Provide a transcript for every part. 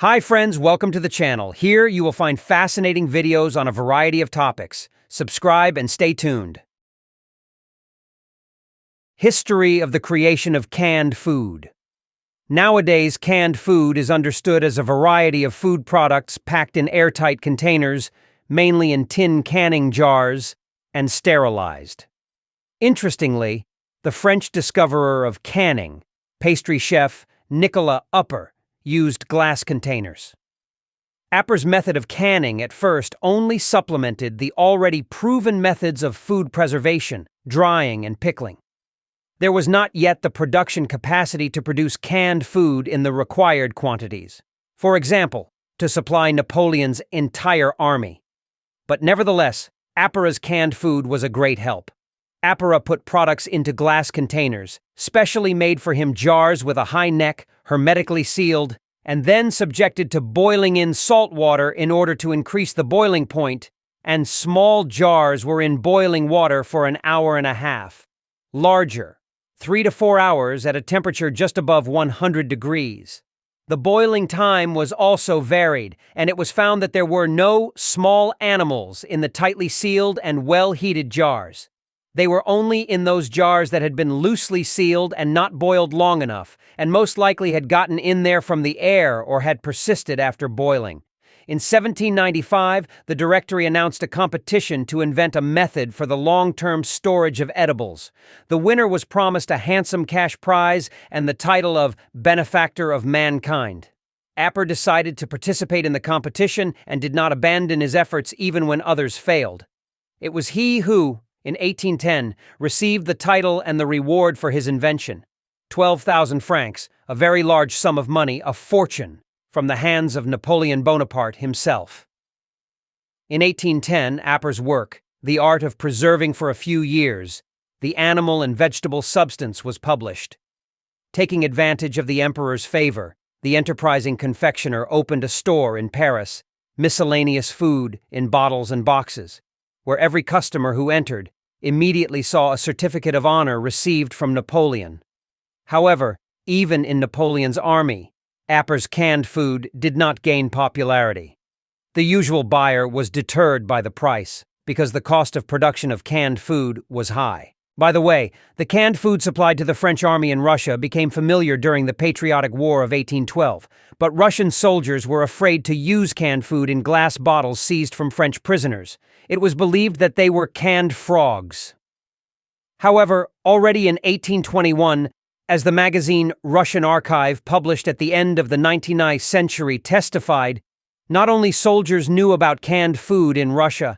Hi friends, welcome to the channel. Here you will find fascinating videos on a variety of topics. Subscribe and stay tuned. History of the creation of canned food. Nowadays, canned food is understood as a variety of food products packed in airtight containers, mainly in tin canning jars, and sterilized. Interestingly, the French discoverer of canning, pastry chef Nicolas Appert, used glass containers. Appert's method of canning at first only supplemented the already proven methods of food preservation, drying, and pickling. There was not yet the production capacity to produce canned food in the required quantities. For example, to supply Napoleon's entire army. But nevertheless, Appert's canned food was a great help. Appert put products into glass containers, specially made for him jars with a high neck, hermetically sealed, and then subjected to boiling in salt water in order to increase the boiling point, and small jars were in boiling water for an hour and a half. Larger, 3 to 4 hours at a temperature just above 100 degrees. The boiling time was also varied, and it was found that there were no small animals in the tightly sealed and well-heated jars. They were only in those jars that had been loosely sealed and not boiled long enough, and most likely had gotten in there from the air or had persisted after boiling. In 1795, the Directory announced a competition to invent a method for the long-term storage of edibles. The winner was promised a handsome cash prize and the title of Benefactor of Mankind. Appert decided to participate in the competition and did not abandon his efforts even when others failed. It was he who, in 1810, received the title and the reward for his invention, 12,000 francs, a very large sum of money, a fortune, from the hands of Napoleon Bonaparte himself. In 1810, Appert's work, The Art of Preserving for a Few Years, the Animal and Vegetable Substance, was published. Taking advantage of the emperor's favor, the enterprising confectioner opened a store in Paris, miscellaneous food in bottles and boxes, where every customer who entered immediately saw a certificate of honor received from Napoleon. However, even in Napoleon's army, Appert's canned food did not gain popularity. The usual buyer was deterred by the price, because the cost of production of canned food was high. By the way, the canned food supplied to the French army in Russia became familiar during the Patriotic War of 1812, but Russian soldiers were afraid to use canned food in glass bottles seized from French prisoners. It was believed that they were canned frogs. However, already in 1821, as the magazine Russian Archive, published at the end of the 19th century, testified, not only soldiers knew about canned food in Russia,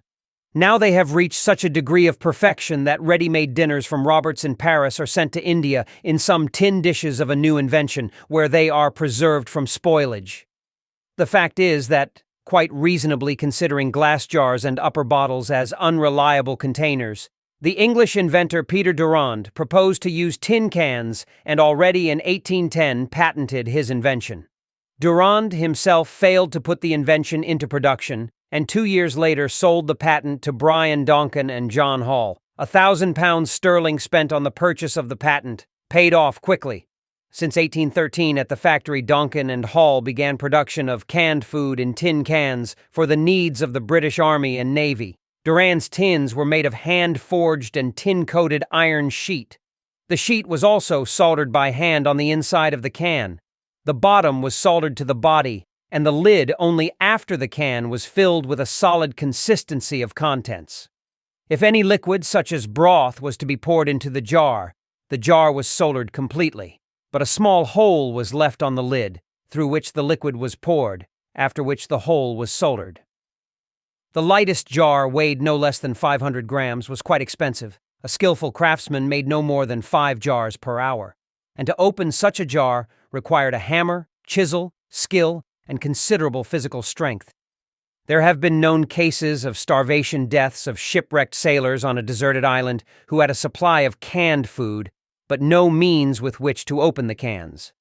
now they have reached such a degree of perfection that ready-made dinners from Roberts in Paris are sent to India in some tin dishes of a new invention, where they are preserved from spoilage. The fact is that, quite reasonably considering glass jars and upper bottles as unreliable containers, the English inventor Peter Durand proposed to use tin cans and already in 1810 patented his invention. Durand himself failed to put the invention into production, and 2 years later sold the patent to Brian Donkin and John Hall. £1,000 sterling spent on the purchase of the patent paid off quickly. Since 1813, at the factory, Donkin and Hall began production of canned food in tin cans for the needs of the British Army and Navy. Durand's tins were made of hand-forged and tin-coated iron sheet. The sheet was also soldered by hand on the inside of the can. The bottom was soldered to the body, and the lid only after the can was filled with a solid consistency of contents. If any liquid, such as broth, was to be poured into the jar was soldered completely, but a small hole was left on the lid, through which the liquid was poured, after which the hole was soldered. The lightest jar weighed no less than 500 grams, was quite expensive. A skillful craftsman made no more than 5 jars per hour, and to open such a jar required a hammer, chisel, skill, and considerable physical strength. There have been known cases of starvation deaths of shipwrecked sailors on a deserted island who had a supply of canned food, but no means with which to open the cans.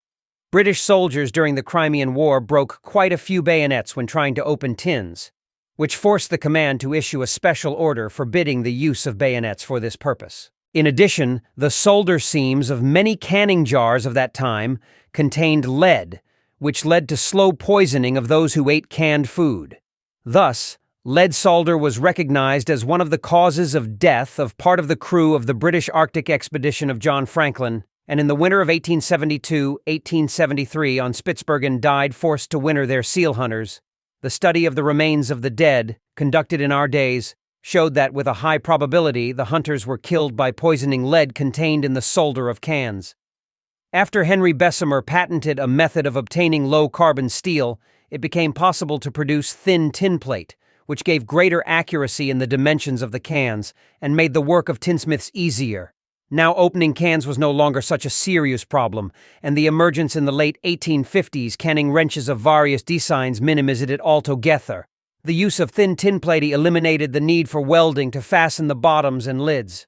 British soldiers during the Crimean War broke quite a few bayonets when trying to open tins, which forced the command to issue a special order forbidding the use of bayonets for this purpose. In addition, the solder seams of many canning jars of that time contained lead, which led to slow poisoning of those who ate canned food. Thus, lead solder was recognized as one of the causes of death of part of the crew of the British Arctic expedition of John Franklin, and in the winter of 1872-1873 on Spitsbergen died forced to winter their seal hunters. The study of the remains of the dead, conducted in our days, showed that with a high probability the hunters were killed by poisoning lead contained in the solder of cans. After Henry Bessemer patented a method of obtaining low-carbon steel, it became possible to produce thin tin plate, which gave greater accuracy in the dimensions of the cans and made the work of tinsmiths easier. Now opening cans was no longer such a serious problem, and the emergence in the late 1850s canning wrenches of various designs minimized it altogether. The use of thin tin plate eliminated the need for welding to fasten the bottoms and lids.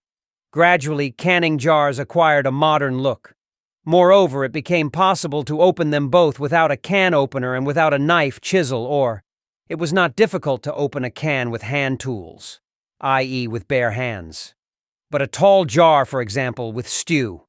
Gradually, canning jars acquired a modern look. Moreover, it became possible to open them both without a can opener and without a knife, chisel, or it was not difficult to open a can with hand tools, i.e. with bare hands. But a tall jar, for example, with stew,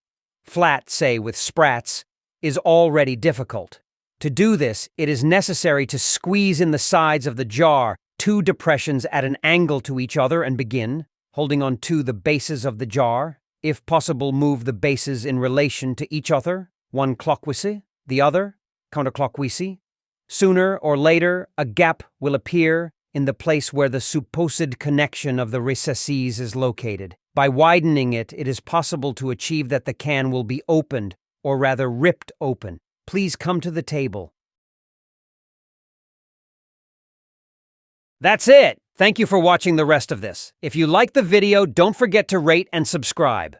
flat, say, with sprats, is already difficult. To do this, it is necessary to squeeze in the sides of the jar, 2 depressions at an angle to each other, and begin, holding on to the bases of the jar. If possible, move the bases in relation to each other, one clockwise, the other counterclockwise. Sooner or later, a gap will appear in the place where the supposed connection of the recesses is located. By widening it, it is possible to achieve that the can will be opened, or rather ripped open. Please come to the table. That's it! Thank you for watching the rest of this. If you like the video, don't forget to rate and subscribe.